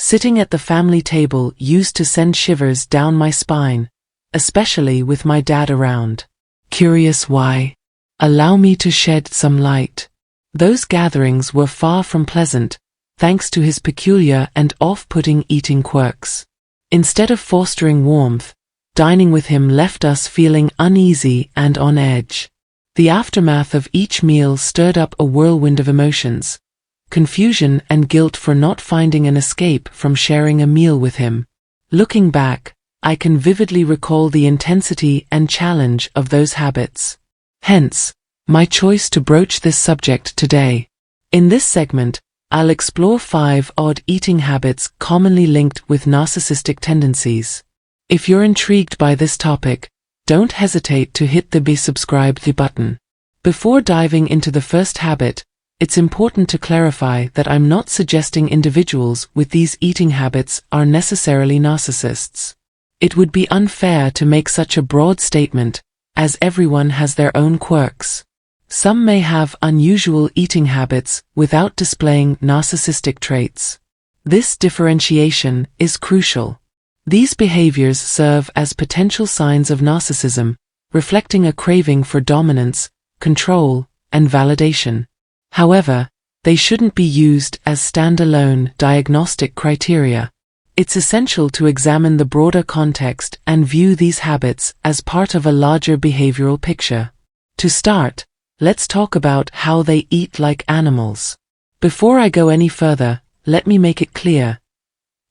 Sitting at the family table used to send shivers down my spine, especially with my dad around. Curious why? Allow me to shed some light. Those gatherings were far from pleasant, thanks to his peculiar and off-putting eating quirks. Instead of fostering warmth, dining with him left us feeling uneasy and on edge. The aftermath of each meal stirred up a whirlwind of emotions, confusion and guilt for not finding an escape from sharing a meal with him. Looking back, I can vividly recall the intensity and challenge of those habits. Hence, my choice to broach this subject today. In this segment, I'll explore 5 odd eating habits commonly linked with narcissistic tendencies. If you're intrigued by this topic, don't hesitate to hit the subscribe button. Before diving into the first habit, it's important to clarify that I'm not suggesting individuals with these eating habits are necessarily narcissists. It would be unfair to make such a broad statement, as everyone has their own quirks. Some may have unusual eating habits without displaying narcissistic traits. This differentiation is crucial. These behaviors serve as potential signs of narcissism, reflecting a craving for dominance, control, and validation. However, they shouldn't be used as standalone diagnostic criteria. It's essential to examine the broader context and view these habits as part of a larger behavioral picture. To start, let's talk about how they eat like animals. Before I go any further, let me make it clear.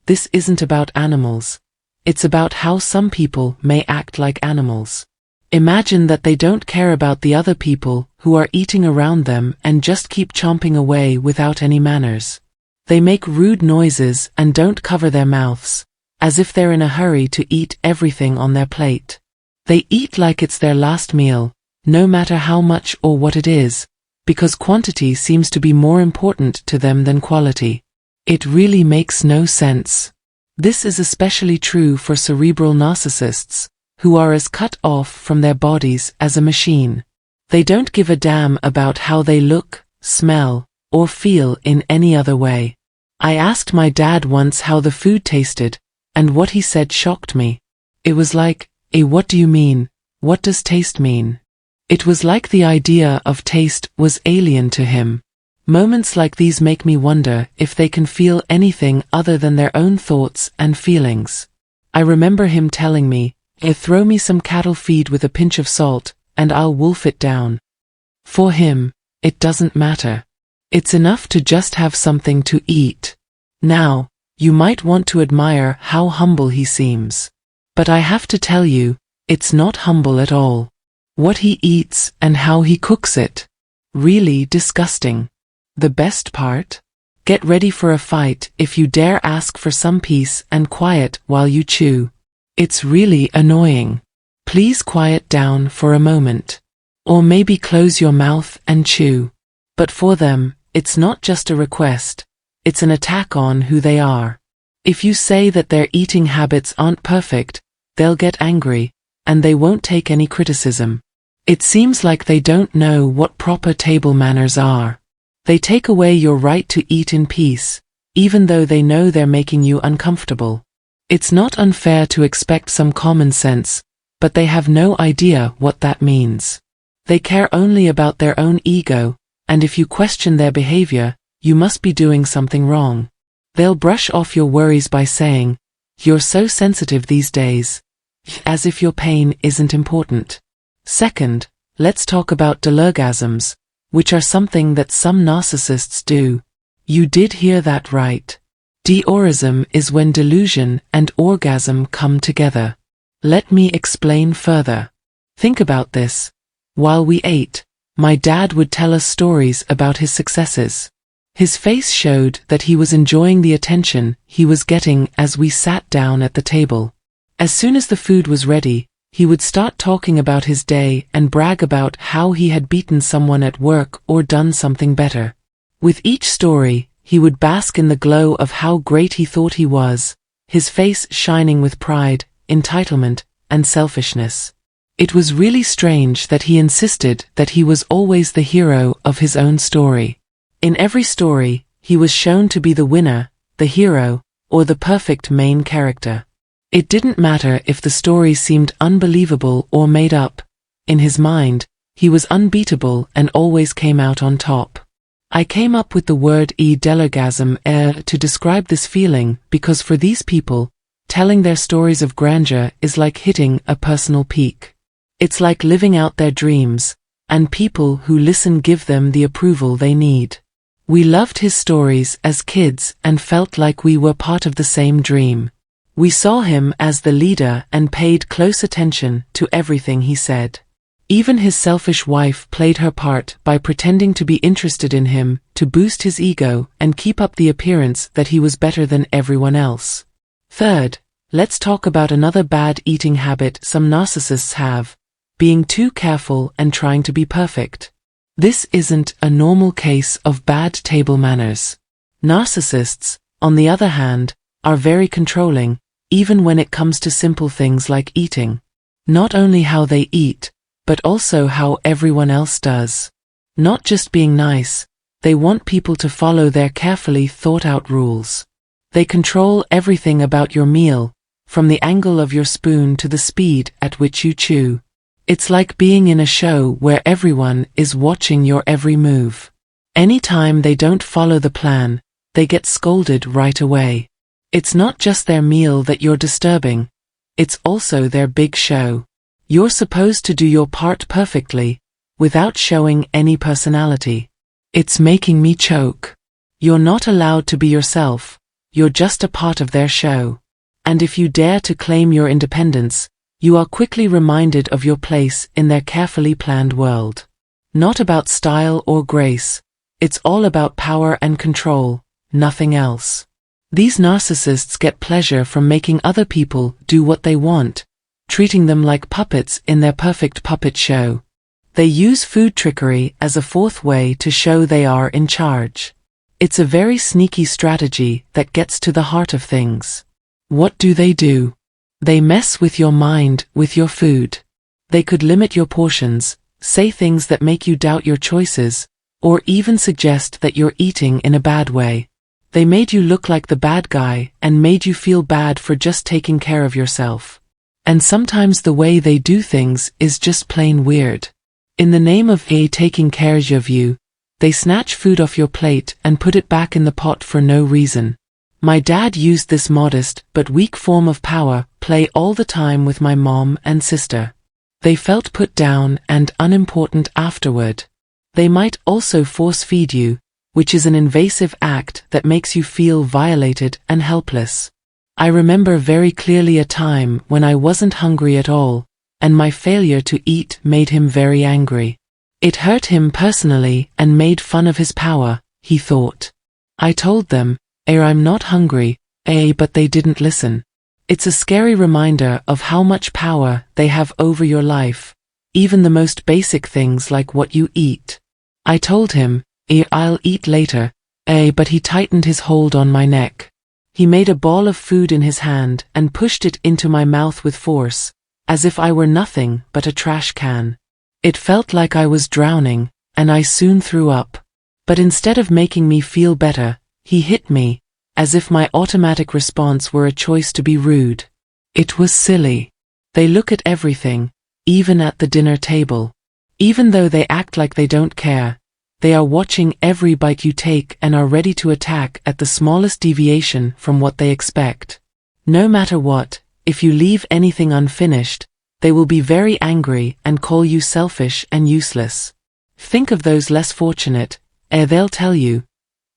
This isn't about animals. It's about how some people may act like animals. Imagine that they don't care about the other people who are eating around them and just keep chomping away without any manners. They make rude noises and don't cover their mouths, as if they're in a hurry to eat everything on their plate. They eat like it's their last meal, no matter how much or what it is, because quantity seems to be more important to them than quality. It really makes no sense. This is especially true for cerebral narcissists, who are as cut off from their bodies as a machine. They don't give a damn about how they look, smell, or feel in any other way. I asked my dad once how the food tasted, and what he said shocked me. It was like, what do you mean? What does taste mean? It was like the idea of taste was alien to him. Moments like these make me wonder if they can feel anything other than their own thoughts and feelings. I remember him telling me, throw me some cattle feed with a pinch of salt, and I'll wolf it down. For him, it doesn't matter. It's enough to just have something to eat. Now, you might want to admire how humble he seems. But I have to tell you, it's not humble at all. What he eats and how he cooks it. Really disgusting. The best part? Get ready for a fight if you dare ask for some peace and quiet while you chew. It's really annoying. Please quiet down for a moment. Or maybe close your mouth and chew. But for them, it's not just a request. It's an attack on who they are. If you say that their eating habits aren't perfect, they'll get angry, and they won't take any criticism. It seems like they don't know what proper table manners are. They take away your right to eat in peace, even though they know they're making you uncomfortable. It's not unfair to expect some common sense, but they have no idea what that means. They care only about their own ego, and if you question their behavior, you must be doing something wrong. They'll brush off your worries by saying, "You're so sensitive these days," as if your pain isn't important. Second, let's talk about delergasms, which are something that some narcissists do. You did hear that right. Deorism is when delusion and orgasm come together. Let me explain further. Think about this. While we ate, my dad would tell us stories about his successes. His face showed that he was enjoying the attention he was getting as we sat down at the table. As soon as the food was ready, he would start talking about his day and brag about how he had beaten someone at work or done something better. With each story, he would bask in the glow of how great he thought he was, his face shining with pride, entitlement, and selfishness. It was really strange that he insisted that he was always the hero of his own story. In every story, he was shown to be the winner, the hero, or the perfect main character. It didn't matter if the story seemed unbelievable or made up. In his mind, he was unbeatable and always came out on top. I came up with the word delogasm to describe this feeling because for these people, telling their stories of grandeur is like hitting a personal peak. It's like living out their dreams, and people who listen give them the approval they need. We loved his stories as kids and felt like we were part of the same dream. We saw him as the leader and paid close attention to everything he said. Even his selfish wife played her part by pretending to be interested in him to boost his ego and keep up the appearance that he was better than everyone else. Third, let's talk about another bad eating habit some narcissists have: being too careful and trying to be perfect. This isn't a normal case of bad table manners. Narcissists, on the other hand, are very controlling, even when it comes to simple things like eating. Not only how they eat, but also how everyone else does. Not just being nice, they want people to follow their carefully thought-out rules. They control everything about your meal, from the angle of your spoon to the speed at which you chew. It's like being in a show where everyone is watching your every move. Anytime they don't follow the plan, they get scolded right away. It's not just their meal that you're disturbing, it's also their big show. You're supposed to do your part perfectly, without showing any personality. It's making me choke. You're not allowed to be yourself, you're just a part of their show. And if you dare to claim your independence, you are quickly reminded of your place in their carefully planned world. Not about style or grace, it's all about power and control, nothing else. These narcissists get pleasure from making other people do what they want, treating them like puppets in their perfect puppet show. They use food trickery as a fourth way to show they are in charge. It's a very sneaky strategy that gets to the heart of things. What do? They mess with your mind with your food. They could limit your portions, say things that make you doubt your choices, or even suggest that you're eating in a bad way. They made you look like the bad guy and made you feel bad for just taking care of yourself. And sometimes the way they do things is just plain weird. In the name of taking care of you, they snatch food off your plate and put it back in the pot for no reason. My dad used this modest but weak form of power play all the time with my mom and sister. They felt put down and unimportant afterward. They might also force feed you, which is an invasive act that makes you feel violated and helpless. I remember very clearly a time when I wasn't hungry at all, and my failure to eat made him very angry. It hurt him personally and made fun of his power, he thought. I told them, I'm not hungry, but they didn't listen. It's a scary reminder of how much power they have over your life, even the most basic things like what you eat. I told him, I'll eat later, but he tightened his hold on my neck. He made a ball of food in his hand and pushed it into my mouth with force, as if I were nothing but a trash can. It felt like I was drowning, and I soon threw up. But instead of making me feel better, he hit me, as if my automatic response were a choice to be rude. It was silly. They look at everything, even at the dinner table. Even though they act like they don't care, they are watching every bite you take and are ready to attack at the smallest deviation from what they expect. No matter what, if you leave anything unfinished, they will be very angry and call you selfish and useless. Think of those less fortunate, they'll tell you,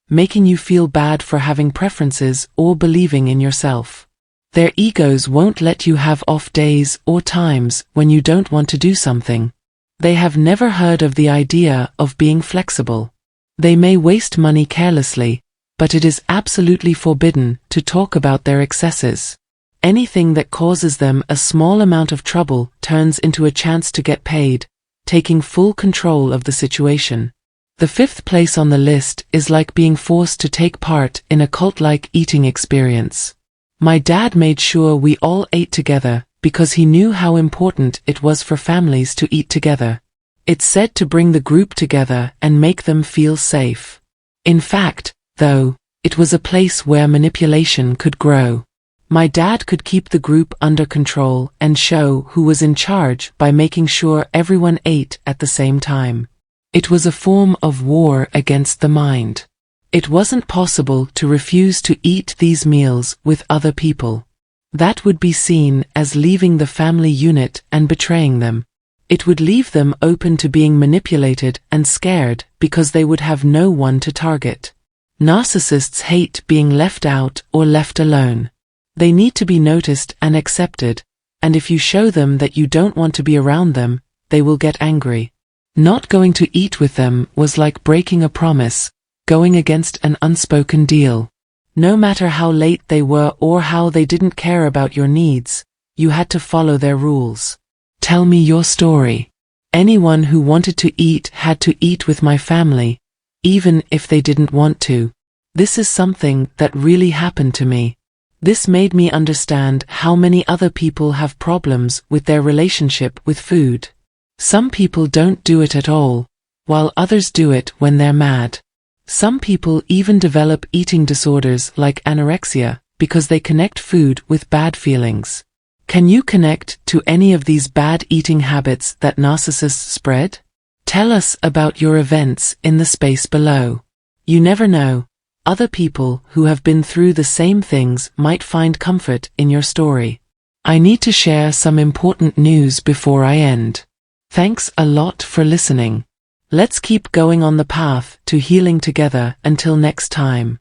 making you feel bad for having preferences or believing in yourself. Their egos won't let you have off days or times when you don't want to do something. They have never heard of the idea of being flexible. They may waste money carelessly, but it is absolutely forbidden to talk about their excesses. Anything that causes them a small amount of trouble turns into a chance to get paid, taking full control of the situation. The fifth place on the list is like being forced to take part in a cult-like eating experience. My dad made sure we all ate together because he knew how important it was for families to eat together. It's said to bring the group together and make them feel safe. In fact, though, It was a place where manipulation could grow. My dad could keep the group under control and show who was in charge by making sure everyone ate at the same time. It was a form of war against the mind. It wasn't possible to refuse to eat these meals with other people. That would be seen as leaving the family unit and betraying them. It would leave them open to being manipulated and scared because they would have no one to target. Narcissists hate being left out or left alone. They need to be noticed and accepted, and if you show them that you don't want to be around them, they will get angry. Not going to eat with them was like breaking a promise, going against an unspoken deal. No matter how late they were or how they didn't care about your needs, you had to follow their rules. Tell me your story. Anyone who wanted to eat had to eat with my family, even if they didn't want to. This is something that really happened to me. This made me understand how many other people have problems with their relationship with food. Some people don't do it at all, while others do it when they're mad. Some people even develop eating disorders like anorexia because they connect food with bad feelings. Can you connect to any of these bad eating habits that narcissists spread? Tell us about your events in the space below. You never know. Other people who have been through the same things might find comfort in your story. I need to share some important news before I end. Thanks a lot for listening. Let's keep going on the path to healing together until next time.